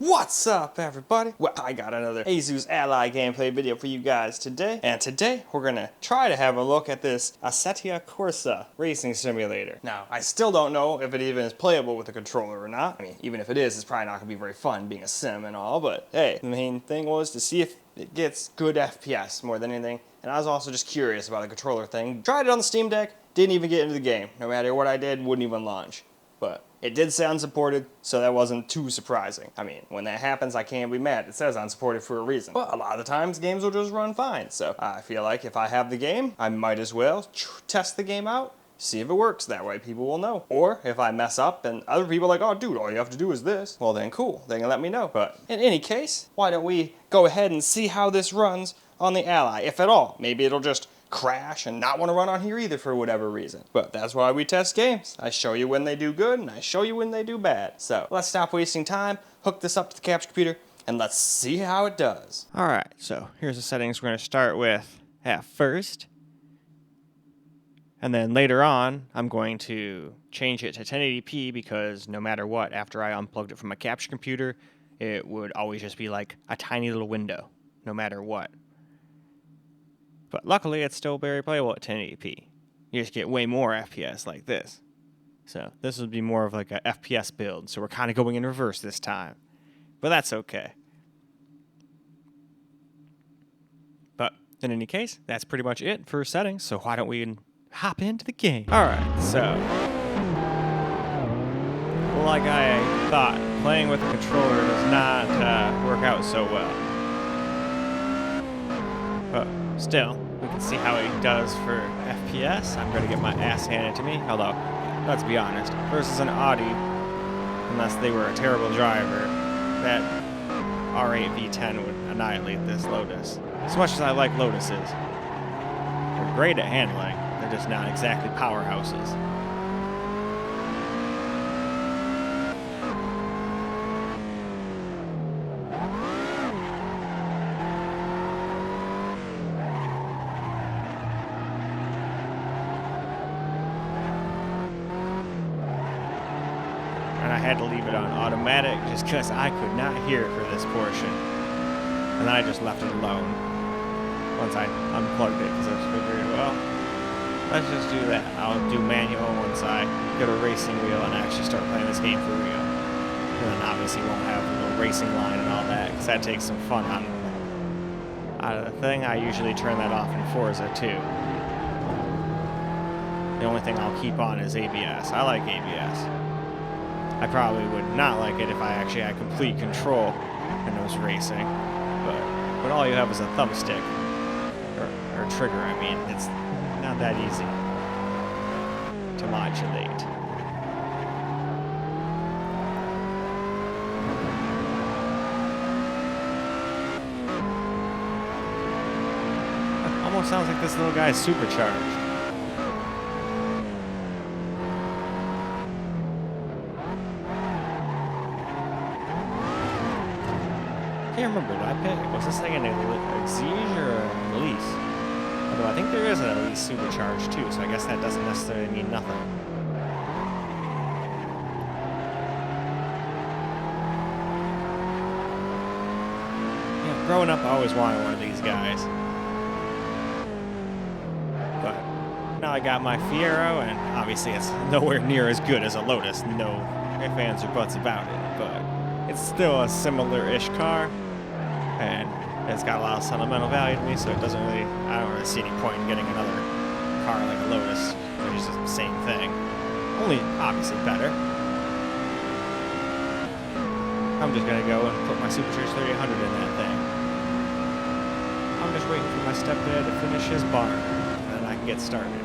What's up, everybody? Well, I got another Asus Ally gameplay video for you guys today. And today, we're gonna try to have a look at this Assetto Corsa racing simulator. Now, I still don't know if it even is playable with a controller or not. I mean, even if it is, it's probably not gonna be very fun being a sim and all, but hey, the main thing was to see if it gets good FPS more than anything. And I was also just curious about the controller thing. Tried it on the Steam Deck, didn't even get into the game. No matter what I did, wouldn't even launch. But it did say unsupported, so that wasn't too surprising. I mean, when that happens, I can't be mad. It says unsupported for a reason. But a lot of the times, games will just run fine. So I feel like if I have the game, I might as well test the game out, see if it works. That way people will know. Or if I mess up and other people are like, oh dude, all you have to do is this. Well then cool, they can let me know. But in any case, why don't we go ahead and see how this runs on the Ally, if at all. Maybe it'll just crash and not want to run on here either for whatever reason. But that's why we test games. I show you when they do good and I show you when they do bad. So let's stop wasting time, hook this up to the capture computer, and let's see how it does. Alright, so here's the settings we're going to start with at first. And then later on, I'm going to change it to 1080p because no matter what, after I unplugged it from my capture computer, it would always just be like a tiny little window, no matter what. But luckily, it's still very playable at 1080p. You just get way more FPS like this. So this would be more of like a FPS build, so we're kind of going in reverse this time. But that's okay. But in any case, that's pretty much it for settings, so why don't we hop into the game? Alright, so like I thought, playing with a controller does not work out so well. But still, we can see how it does for FPS. I'm going to get my ass handed to me. Although, let's be honest, versus an Audi, unless they were a terrible driver, that R8 V10 would annihilate this Lotus. As much as I like Lotuses, they're great at handling. They're just not exactly powerhouses. I had to leave it on automatic just because I could not hear it for this portion. And then I just left it alone once I unplugged it because I just figured, well, let's just do that. I'll do manual once I get a racing wheel and actually start playing this game for real. And then obviously won't have a little racing line and all that because that takes some fun out of the thing. I usually turn that off in Forza too. The only thing I'll keep on is ABS. I like ABS. I probably would not like it if I actually had complete control and was racing, but all you have is a thumbstick, or trigger, I mean, it's not that easy to modulate. It almost sounds like this little guy's supercharged. I can't remember what I picked. Was this thing an Exige or a Elise? Although I think there is an Elise supercharged too, so I guess that doesn't necessarily mean nothing. Yeah, growing up I always wanted one of these guys. But now I got my Fiero, and obviously it's nowhere near as good as a Lotus, no ifs, ands, or buts about it, but it's still a similar-ish car. And it's got a lot of sentimental value to me, so it doesn't really, I don't really see any point in getting another car like a Lotus, which is the same thing. Only obviously better. I'm just gonna go and put my Supercharged 3800 in that thing. I'm just waiting for my stepdad to finish his bar, and then I can get started.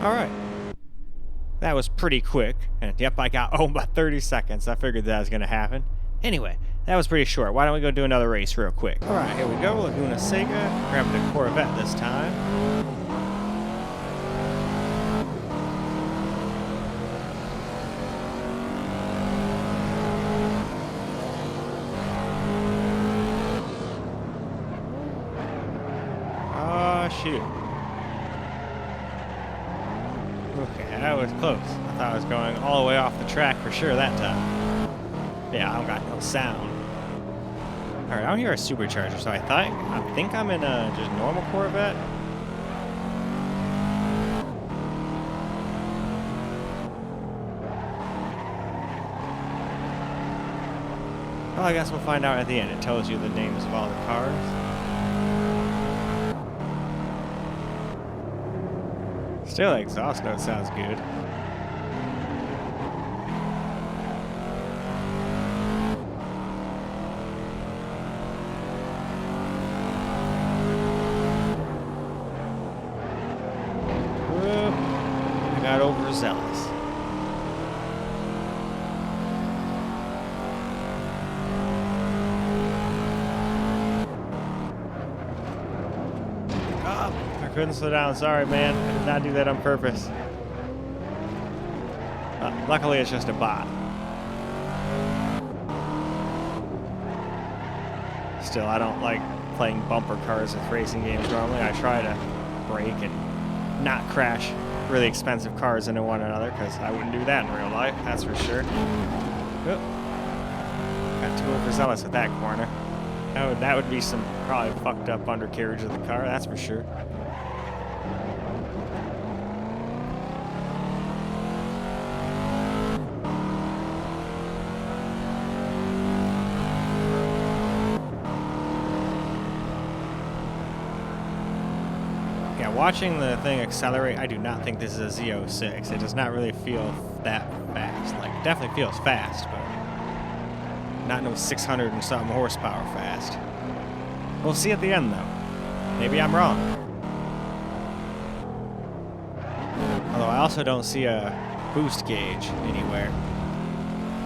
Alright. That was pretty quick. And yep, I got about 30 seconds. I figured that was going to happen. Anyway, that was pretty short. Why don't we go do another race real quick? Alright, here we go. Laguna Seca. Grabbing a Corvette this time. Oh, shoot. Okay, that was close. I thought I was going all the way off the track for sure that time. Yeah, I don't got no sound. Alright, I don't hear a supercharger, so I think I'm in a just normal Corvette. Well, I guess we'll find out at the end. It tells you the names of all the cars. Still, the exhaust note sounds good. I got overzealous. I couldn't slow down. Sorry, man. I did not do that on purpose. Luckily, it's just a bot. Still, I don't like playing bumper cars with racing games normally. I try to brake and not crash really expensive cars into one another, because I wouldn't do that in real life, that's for sure. Oh. Got too overzealous at that corner. That would be some probably fucked up undercarriage of the car, that's for sure. Watching the thing accelerate, I do not think this is a Z06. It does not really feel that fast. Like, definitely feels fast, but not no 600 and something horsepower fast. We'll see at the end, though. Maybe I'm wrong. Although I also don't see a boost gauge anywhere.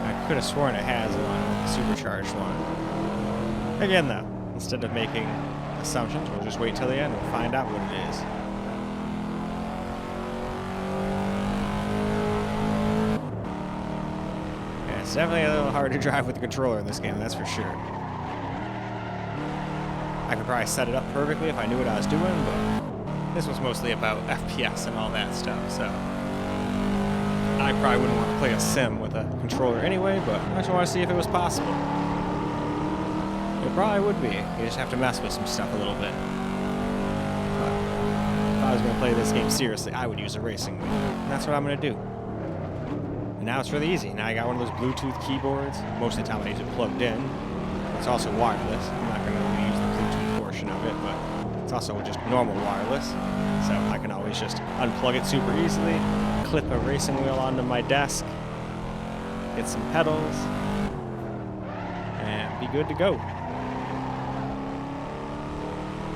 I could have sworn it has one, a supercharged one. Again, though, instead of making assumptions, we'll just wait till the end and find out what it is. It's definitely a little hard to drive with the controller in this game, that's for sure. I could probably set it up perfectly if I knew what I was doing, but this was mostly about FPS and all that stuff, so I probably wouldn't want to play a sim with a controller anyway, but I just want to see if it was possible. It probably would be. You just have to mess with some stuff a little bit. But if I was going to play this game seriously, I would use a racing wheel. And that's what I'm going to do. And now it's really easy. Now I got one of those Bluetooth keyboards. Most of the time I use it plugged in. It's also wireless. I'm not going to use the Bluetooth portion of it, but it's also just normal wireless. So I can always just unplug it super easily, clip a racing wheel onto my desk, get some pedals, and be good to go.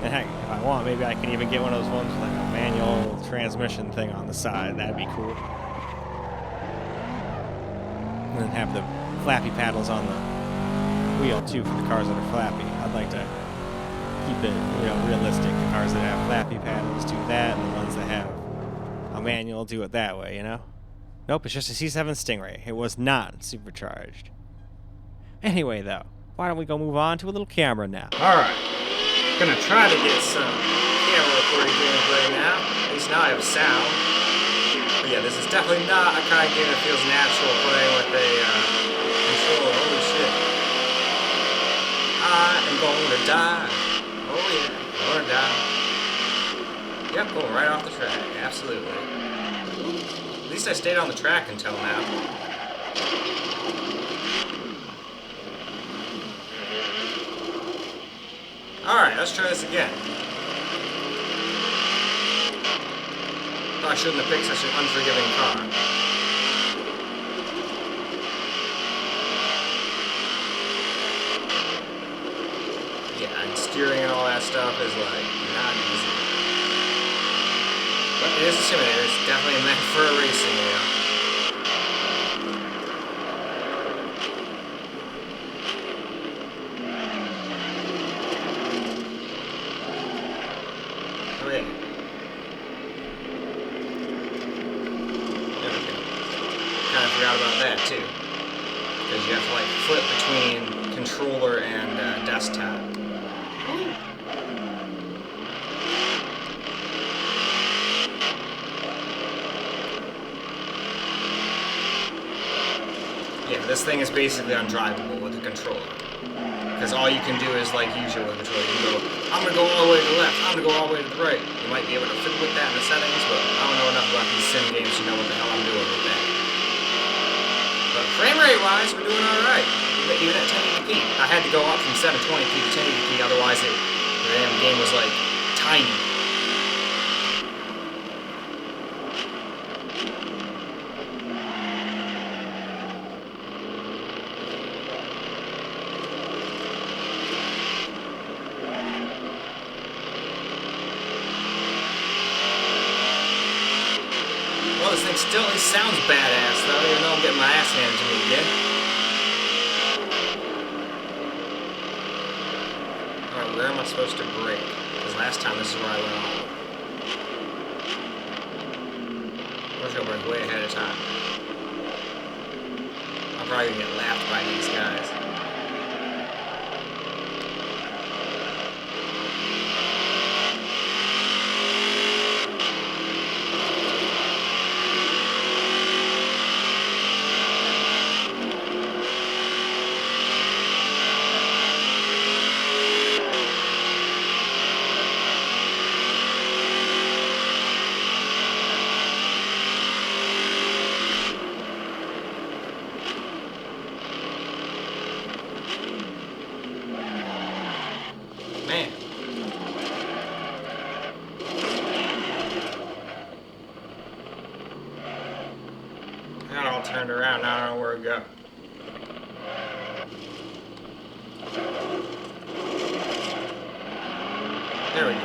And heck, if I want, maybe I can even get one of those ones with like a manual transmission thing on the side. That'd be cool. And then have the flappy paddles on the wheel too for the cars that are flappy. I'd like to keep it realistic. The cars that have flappy paddles do that, and the ones that have a manual do it that way, you know? Nope, it's just a C7 Stingray. It was not supercharged. Anyway, though, why don't we go move on to a little camera now? Alright. Gonna try to get some camera recording gameplay now. At least now I have sound. But yeah, this is definitely not a kind of game that feels natural playing with a controller. Holy shit. I am going to die. Oh yeah, I'm going to die. Yep, going right off the track. Absolutely. At least I stayed on the track until now. Alright, let's try this again. I shouldn't have picked such an unforgiving car. Yeah, and steering and all that stuff is like not easy. But it is a simulator, it's definitely meant for a racing wheel. forgot about that too. Because you have to like flip between controller and desktop. Yeah, this thing is basically undrivable with the controller. Because all you can do is like use your controller. You can go, I'm going to go all the way to the left, I'm going to go all the way to the right. You might be able to fiddle with that in the settings, but I don't know enough about these sim games to know what the hell I'm doing with that. But frame rate wise, we're doing alright. Even at 1080p. I had to go up from 720p to 1080p, otherwise the damn game was like tiny. Well, this thing still sounds badass though, even though I'm getting my ass handed to me again. Alright, where am I supposed to brake? Because last time this is where I went off. I'm just gonna brake way ahead of time. I'm probably gonna get laughed by these guys. Man. I got all turned around, now I don't know where to go. There we go.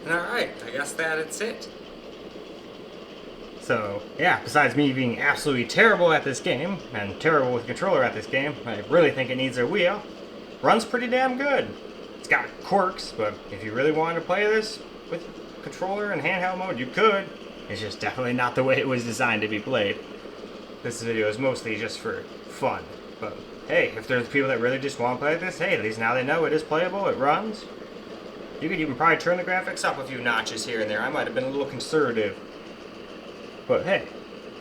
Alright, I guess that's it. So, yeah, besides me being absolutely terrible at this game, and terrible with controller at this game, I really think it needs a wheel. Runs pretty damn good. It's got quirks, but if you really wanted to play this with controller and handheld mode, you could. It's just definitely not the way it was designed to be played. This video is mostly just for fun. But hey, if there's people that really just want to play this, hey, at least now they know it is playable, it runs. You could even probably turn the graphics up a few notches here and there. I might have been a little conservative. But hey,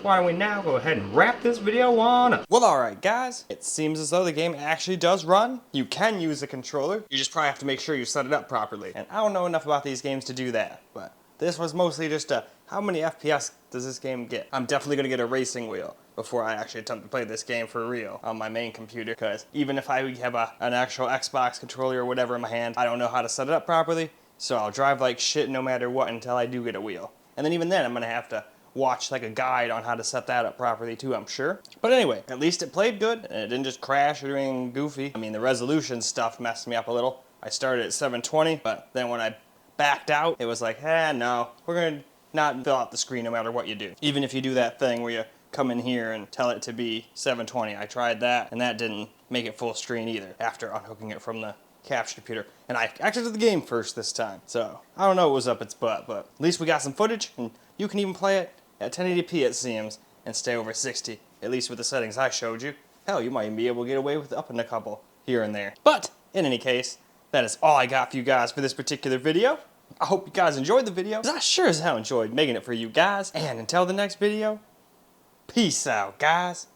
why don't we now go ahead and wrap this video on up. Well, alright guys, it seems as though the game actually does run. You can use a controller, you just probably have to make sure you set it up properly. And I don't know enough about these games to do that, but this was mostly just a, how many FPS does this game get? I'm definitely gonna get a racing wheel before I actually attempt to play this game for real on my main computer, because even if I have an actual Xbox controller or whatever in my hand, I don't know how to set it up properly, so I'll drive like shit no matter what until I do get a wheel. And then even then, I'm gonna have to watch like a guide on how to set that up properly too, I'm sure. But anyway, at least it played good, and it didn't just crash or anything goofy. I mean, the resolution stuff messed me up a little. I started at 720, but then when I backed out, it was like, no, we're gonna not fill out the screen no matter what you do. Even if you do that thing where you come in here and tell it to be 720. I tried that, and that didn't make it full screen either after unhooking it from the capture computer. And I exited the game first this time. So, I don't know what was up its butt, but at least we got some footage, and you can even play it at 1080p it seems, and stay over 60, at least with the settings I showed you. Hell, you might even be able to get away with upping a couple here and there. But, in any case, that is all I got for you guys for this particular video. I hope you guys enjoyed the video, because I sure as hell enjoyed making it for you guys. And until the next video, peace out, guys.